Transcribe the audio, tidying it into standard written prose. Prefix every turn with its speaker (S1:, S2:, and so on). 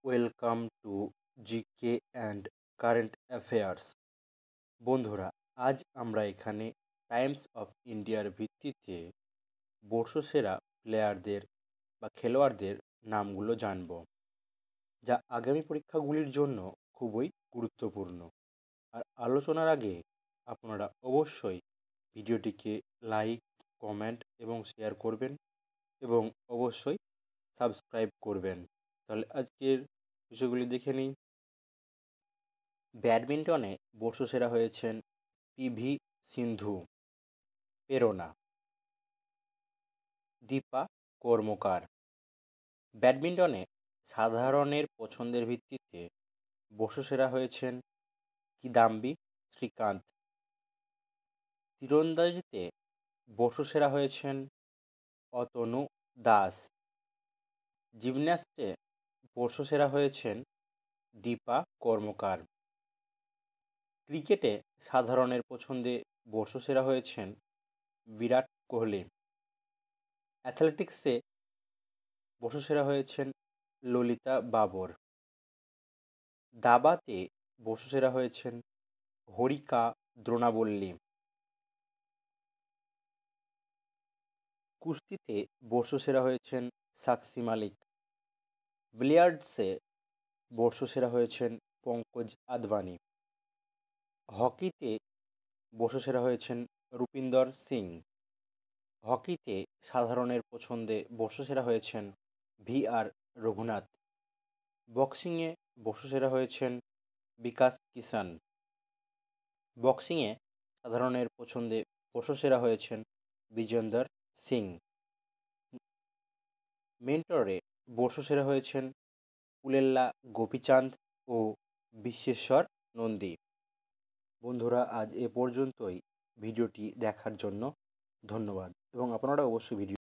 S1: Welcome to GK and current affairs. বন্ধুরা, আজ আমরা এখানে টাইমস অফ ইন্ডিয়ার ভিত্তিতে বর্ষসেরা প্লেয়ারদের বা খেলোয়াড়দের নামগুলো জানব, যা আগামী পরীক্ষাগুলির জন্য খুবই গুরুত্বপূর্ণ। আর আলোচনার আগে আপনারা অবশ্যই ভিডিওটিকে লাইক, কমেন্ট এবং শেয়ার করবেন এবং অবশ্যই সাবস্ক্রাইব করবেন। তাহলে আজকের বিষয়গুলি দেখে নিই। ব্যাডমিন্টনে বর্ষসেরা হয়েছেন পিভি সিন্ধু, প্রেরণা, দীপা কর্মকার। ব্যাডমিন্টনে সাধারণের পছন্দের ভিত্তিতে বর্ষসেরা হয়েছেন কিদাম্বি শ্রীকান্ত। তীরন্দাজিতে বর্ষসেরা হয়েছেন অতনু দাস। জিমন্যাস্টে বর্ষসেরা হয়েছেন দীপা কর্মকার। ক্রিকেটে সাধারণের পছন্দে বর্ষসেরা হয়েছেন বিরাট কোহলি। অ্যাথলেটিক্সে বর্ষসেরা হয়েছেন ললিতা বাবর। দাবাতে বর্ষসেরা হয়েছেন হরিকা দ্রোণাবল্লী। কুস্তিতে বর্ষসেরা হয়েছেন সাক্ষী মালিক। বিলিয়ার্ডসে বর্ষসেরা হয়েছেন পঙ্কজ আদবানি। হকিতে বর্ষসেরা হয়েছেন রূপিন্দর সিং। হকিতে সাধারণের পছন্দে বর্ষসেরা হয়েছেন VR রঘুনাথ। বক্সিংয়ে বর্ষসেরা হয়েছেন বিকাশ কিষান। বক্সিংয়ে সাধারণের পছন্দে বর্ষসেরা হয়েছেন বিজেন্দর সিং। মেন্টরে বর্ষসেরা হয়েছেন পুলেল্লা গোপীচাঁদ ও বিশ্বেশ্বর নন্দী। বন্ধুরা, আজ এ পর্যন্তই। ভিডিওটি দেখার জন্য ধন্যবাদ এবং আপনারা অবশ্যই ভিডিও